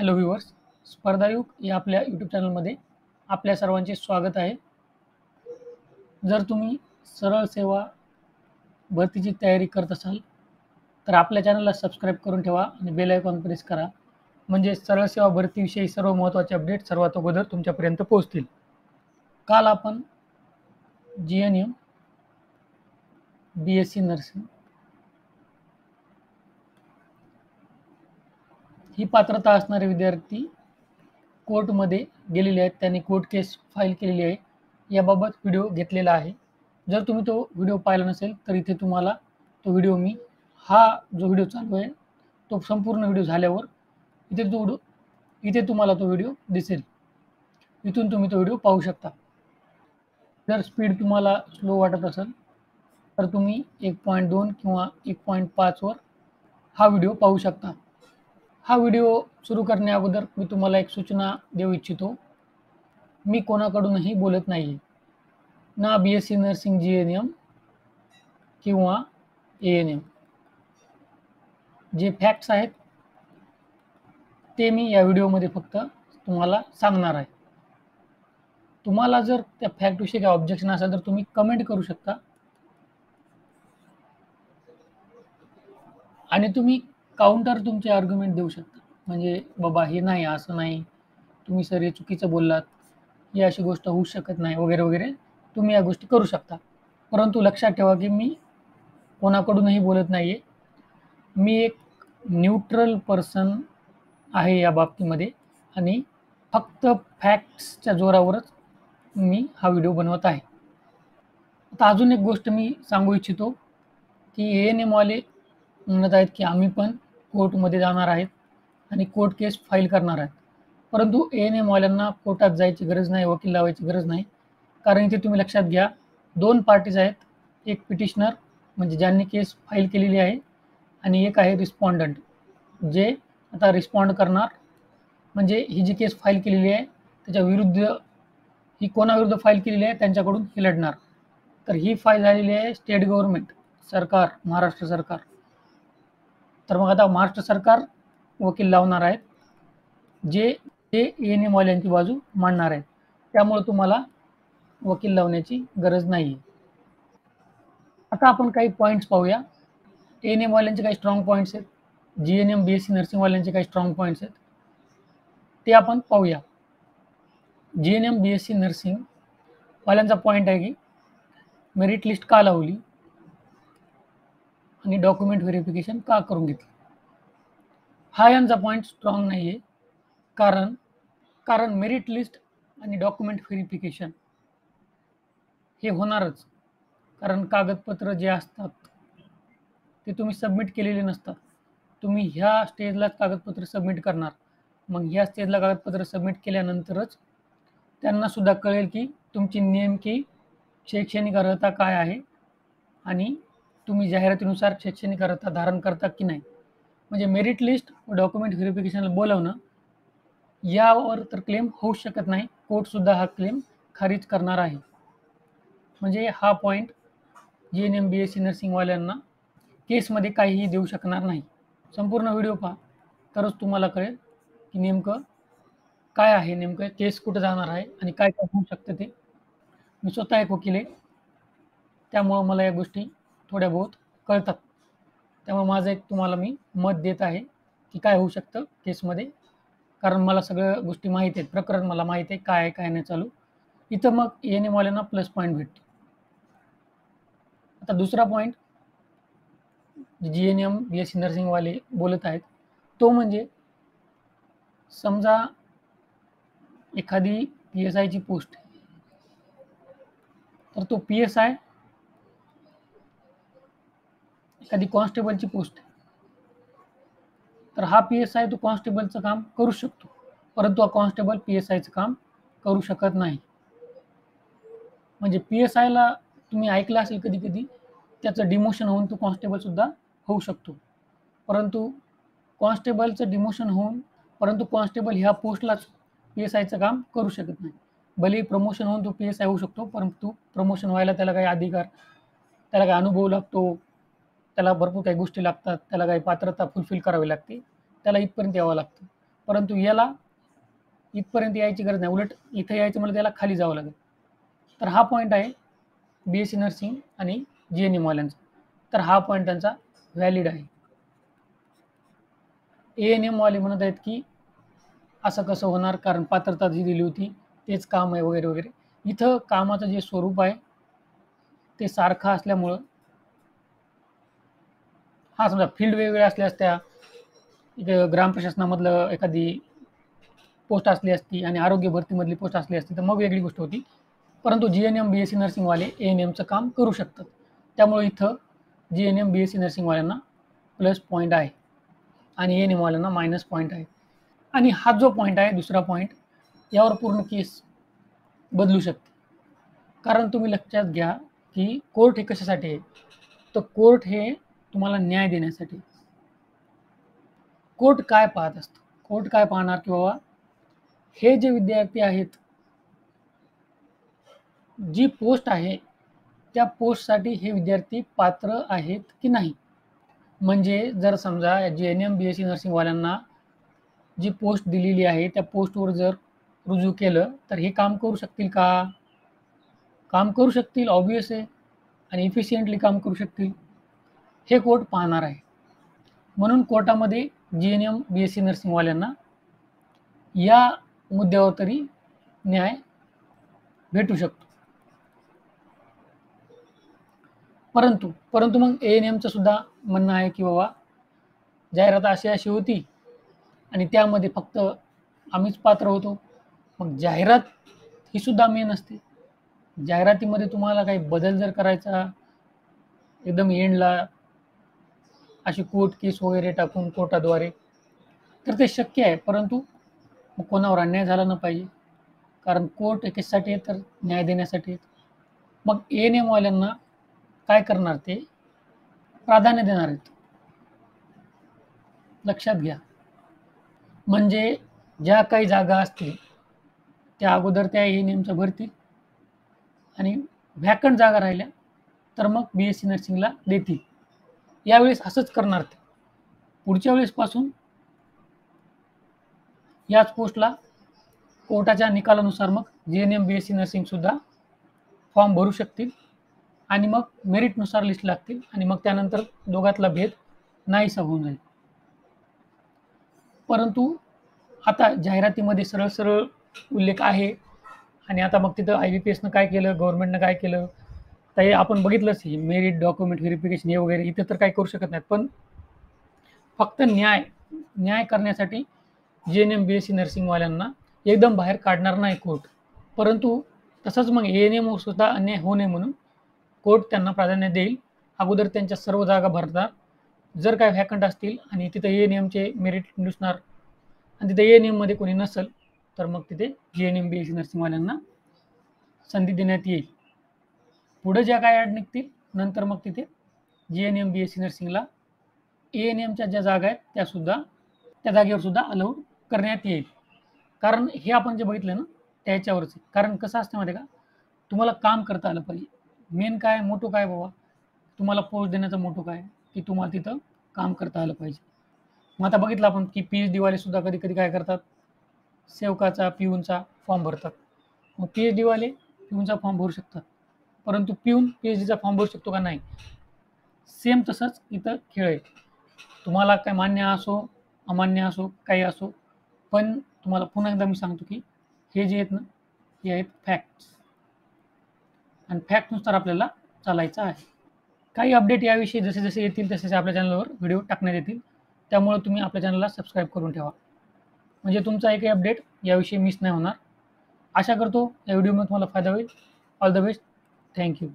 Hello viewers, स्पर्धायुग या आपल्या YouTube चॅनलमध्ये आपल्या सर्वांचे स्वागत आहे. जर तुम्ही सरळ सेवा भरतीची तयारी करत असाल तर आपल्या चॅनलला सबस्क्राईब करून ठेवा आणि बेल आयकॉन प्रेस करा. म्हणजे सरळ सेवा भरतीविषयी सर्व महत्त्वाचे अपडेट सर्वात अगोदर तुमच्यापर्यंत पोहोचतील. काल आपण GNM BSc नर्सिंग ही पात्रता असणारे विद्यार्थी कोर्टमध्ये गेलेले आहेत, त्यांनी कोर्ट केस फाईल केलेली आहे, याबाबत व्हिडिओ घेतलेला आहे. जर तुम्ही तो व्हिडिओ पाहिला नसेल तर इथे तुम्हाला तो व्हिडिओ हा जो व्हिडिओ चालू आहे तो संपूर्ण व्हिडिओ झाल्यावर इथे तुम्हाला तो व्हिडिओ दिसेल. इथून तुम्ही तो व्हिडिओ पाहू शकता. जर स्पीड तुम्हाला स्लो वाटत असेल तर तुम्ही 1.2 किंवा 1.5 वर हा व्हिडिओ पाहू शकता. हा व्हिडिओ सुरू करण्या अगोदर मी तुम्हाला एक सूचना देऊ इच्छितो. मी कोणाकडूनही बोलत नाही. ना BSc नर्सिंग GNM किंवा ANM. जे फॅक्ट्स आहेत ते मी या व्हिडिओमध्ये फक्त तुम्हाला सांगणार आहे. तुम्हाला जर त्या फॅक्टविषयी काही ऑब्जेक्शन असेल तर तुम्ही कमेंट करू शकता आणि तुम्ही काउंटर तुमचे आर्ग्युमेंट देऊ शकता. म्हणजे बाबा हे नाही, असं नाही, तुम्ही सर हे चुकीचं बोललात, ही अशी गोष्ट होऊ शकत नाही वगैरे वगैरे तुम्ही या गोष्टी करू शकता. परंतु लक्षात ठेवा की मी कोणाकडूनही बोलत नाही आहे. मी एक न्यूट्रल पर्सन आहे या बाबतीमध्ये आणि फक्त फॅक्ट्सच्या जोरावरच मी हा व्हिडिओ बनवत आहे. आता अजून एक गोष्ट मी सांगू इच्छितो की ANM वाले म्हणत आहेत की आम्ही पण कोर्टमध्ये जाणार आहेत आणि कोर्ट केस फाईल करणार आहेत. परंतु ANM वाल्यांना कोर्टात जायची गरज नाही, वकील लावायची गरज नाही. कारण इथे तुम्ही लक्षात घ्या, 2 पार्टीज आहेत. एक पिटिशनर म्हणजे ज्यांनी केस फाईल केलेली आहे आणि एक आहे रिस्पॉन्डंट, जे आता रिस्पॉन्ड करणार. म्हणजे ही जी केस फाईल केलेली आहे त्याच्या विरुद्ध, ही कोणाविरुद्ध फाईल केलेली आहे त्यांच्याकडून ही लढणार. तर ही फाईल झालेली आहे स्टेट गव्हर्नमेंट सरकार, महाराष्ट्र सरकार. तर मग आता महाराष्ट्र सरकार वकील लावणार आहेत जे ANM वाल्यांची बाजू मांडणार आहेत. त्यामुळे तुम्हाला वकील लावण्याची गरज नाही. आता आपण काही पॉईंट्स पाहूया. ANM वाल्यांचे काही स्ट्रॉंग पॉईंट्स आहेत, GNM BSc नर्सिंग वाल्यांचे काही स्ट्रॉंग पॉईंट्स आहेत, ते आपण पाहूया. GNM BSc नर्सिंग वाल्यांचा पॉईंट आहे की मेरिट लिस्ट का लावली आणि डॉक्युमेंट व्हेरिफिकेशन का करून घेतलं. हा यांचा पॉईंट स्ट्रॉंग नाही आहे. कारण मेरिट लिस्ट आणि डॉक्युमेंट व्हेरिफिकेशन हे होणारच. कारण कागदपत्र जे असतात ते तुम्ही सबमिट केलेले नसतात. तुम्ही ह्या स्टेजलाच कागदपत्र सबमिट करणार. मग ह्या स्टेजला कागदपत्र सबमिट केल्यानंतरच त्यांना सुद्धा कळेल की तुमची नेमकी शैक्षणिक अर्हता काय आहे आणि तुम्ही जाहिरातीनुसार शैक्षणिक अर्हता धारण करता की नाही. म्हणजे मेरिट लिस्ट व डॉक्युमेंट व्हेरिफिकेशनला बोलावणं यावर तर क्लेम होऊ शकत नाही. कोर्टसुद्धा हा क्लेम खारिज करणार आहे. म्हणजे हा पॉईंट GNM BSc नर्सिंगवाल्यांना केसमध्ये काहीही देऊ शकणार नाही. संपूर्ण व्हिडिओ पहा तरच तुम्हाला कळेल की नेमकं काय आहे, नेमकं केस कुठं जाणार आहे आणि काय काय होऊ शकतं ते. मी स्वतः एक वकील आहे, त्यामुळं मला या गोष्टी थोड्या बहुत कळतात. त्यामुळे माझं एक तुम्हाला मी मत देत आहे की काय होऊ शकतं केसमध्ये. कारण मला सगळ्या गोष्टी माहीत आहेत, प्रकरण मला माहीत आहे काय आहे काय नाही चालू. इथं मग ANM वाल्यांना प्लस पॉईंट भेटतो. आता दुसरा पॉईंट GNM BSc नर्सिंगवाले बोलत आहेत तो म्हणजे समजा एखादी PSIची पोस्ट, तर तो PSI एखादी कॉन्स्टेबलची पोस्ट, तर हा PSI तो कॉन्स्टेबलचं काम करू शकतो. परंतु हा कॉन्स्टेबल PSIचं काम करू शकत नाही. म्हणजे PSIला तुम्ही ऐकलं असेल कधी कधी त्याचं डिमोशन होऊन तो कॉन्स्टेबलसुद्धा होऊ शकतो. परंतु कॉन्स्टेबलचं डिमोशन होऊन परंतु कॉन्स्टेबल ह्या पोस्टलाच PSIचं काम करू शकत नाही. भलेही प्रमोशन होऊन तो PSI होऊ शकतो, परंतु प्रमोशन व्हायला त्याला काही अधिकार, त्याला काही अनुभव लागतो, त्याला भरपूर काही गोष्टी लागतात, त्याला काही पात्रता फुलफिल करावी लागते, त्याला इथपर्यंत यावं लागतं. परंतु याला इथपर्यंत यायची गरज नाही, उलट इथं यायचं मला त्याला खाली जावं लागेल. तर हा पॉईंट आहे BSc नर्सिंग आणि GNM वाल्यांचा. तर हा पॉईंट त्यांचा व्हॅलिड आहे. ANM वाले म्हणत आहेत की असं कसं होणार, कारण पात्रता जी दिली होती तेच काम आहे वगैरे वगैरे. इथं कामाचं जे स्वरूप आहे ते सारखं असल्यामुळं, हा समजा फील्ड वेगवेगळ्या असल्या असत्या, ग्राम प्रशासनामधलं एखादी पोस्ट असली असती आणि आरोग्य भरतीमधली पोस्ट असली असती तर मग वेगळी गोष्ट होती. परंतु GNM BSc नर्सिंगवाले ANMचं काम करू शकतात. त्यामुळे इथं GNM BSc नर्सिंगवाल्यांना प्लस पॉईंट आहे आणि ANM वाल्यांना मायनस पॉईंट आहे. आणि हा जो पॉईंट आहे, दुसरा पॉईंट, यावर पूर्ण केस बदलू शकते. कारण तुम्ही लक्षात घ्या की कोर्ट हे कशासाठी आहे, तर कोर्ट हे तुम्हाला न्याय देण्यासाठी. कोर्ट काय पाहत असतं, कोर्ट काय पाहणार की बाबा हे जे विद्यार्थी आहेत, जी पोस्ट आहे त्या पोस्टसाठी हे विद्यार्थी पात्र आहेत की नाही. म्हणजे जर समजा GNM BSc नर्सिंगवाल्यांना जी पोस्ट दिलेली आहे त्या पोस्टवर जर रुजू केलं तर हे काम करू शकतील का? काम करू शकतील, ऑब्वियस आहे, आणि इफिशियंटली काम करू शकतील, हे कोर्ट पाहणार आहे. म्हणून कोर्टामध्ये GNM BSc नर्सिंगवाल्यांना या मुद्द्यावर तरी न्याय भेटू शकतो. परंतु मग ANMचं सुद्धा म्हणणं आहे की बाबा जाहिरात अशी होती आणि त्यामध्ये फक्त आम्हीच पात्र होतो. मग जाहिरात ही सुद्धा मेन असते. जाहिरातीमध्ये तुम्हाला काही बदल जर करायचा एकदम एंडला अशी कोर्ट केस वगैरे टाकून कोर्टाद्वारे, तर ते शक्य आहे, परंतु मग कोणावर अन्याय झाला न पाहिजे. कारण कोर्ट कशासाठी आहे, तर न्याय देण्यासाठी. मग ANM वाल्यांना काय करणार, ते प्राधान्य देणार आहेत. लक्षात घ्या. म्हणजे ज्या काही जागा असतील त्या अगोदर त्या ANMच्या भरतील आणि व्हॅकंट जागा राहिल्या तर मग BSc नर्सिंगला देतील. यावेळेस असंच करणार ते. पुढच्या वेळेसपासून याच पोस्टला कोर्टाच्या निकालानुसार मग GNM BSc नर्सिंगसुद्धा फॉर्म भरू शकतील आणि मग मेरिटनुसार लिस्ट लागतील आणि मग त्यानंतर दोघातला भेद नाहीसा होऊन जाईल. परंतु आता जाहिरातीमध्ये सरळ सरळ उल्लेख आहे आणि आता मग तिथं IBPSनं काय केलं, गव्हर्नमेंटनं काय केलं, तर हे आपण बघितलंच. ही मेरिट डॉक्युमेंट व्हेरिफिकेशन हे वगैरे इथं तर काही करू शकत नाहीत. पण फक्त न्याय करण्यासाठी GNM BSc नर्सिंगवाल्यांना एकदम बाहेर काढणार नाही कोर्ट. परंतु तसंच मग ANM सुद्धा अन्याय होऊ नये म्हणून कोर्ट त्यांना प्राधान्य देईल. अगोदर त्यांच्या सर्व जागा भरणार. जर काय व्हॅकंट असतील आणि तिथं ANMचे मेरिट दिसणार आणि तिथे ANMमध्ये कोणी नसेल तर मग तिथे GNM BSc नर्सिंगवाल्यांना संधी देण्यात येईल. पुढे ज्या काय ॲड निघतील नंतर मग तिथे GNM BSc नर्सिंगला ANMच्या ज्या जागा आहेत त्या जागेवर सुद्धा अलाउड करण्यात येईल. कारण हे आपण जे बघितलं ना त्याच्यावरच आहे. कारण कसं असतं माहिती आहे का, तुम्हाला काम करता आलं पाहिजे. मेन काय मोठो काय बाबा, तुम्हाला पोस्ट देण्याचा मोठो काय की तुम्हाला तिथं काम करता आलं पाहिजे. मग आता बघितलं आपण की PhD वाले सुद्धा कधी कधी काय करतात, सेवकाचा पिऊनचा फॉर्म भरतात. मग PhD वाले पिऊनचा फॉर्म भरू शकतात, परंतु पिऊन PhDचा फॉर्म भरू शकतो का नाही. सेम तसंच इथं खेळ आहे. तुम्हाला काय मान्य असो अमान्य असो काही असो, पण तुम्हाला पुन्हा एकदा मी सांगतो की हे जे आहेत ना हे आहेत फॅक्ट्स आणि फॅक्टनुसार आपल्याला चालायचं आहे. काही अपडेट याविषयी जसे जसे येतील तसे आपल्या चॅनलवर व्हिडिओ टाकण्यात येतील. त्यामुळे तुम्ही आपल्या चॅनलला सबस्क्राईब करून ठेवा, म्हणजे तुमचा एकही अपडेट याविषयी मिस नाही होणार. आशा करतो या व्हिडिओमध्ये तुम्हाला फायदा होईल. All the best. थँक्यू.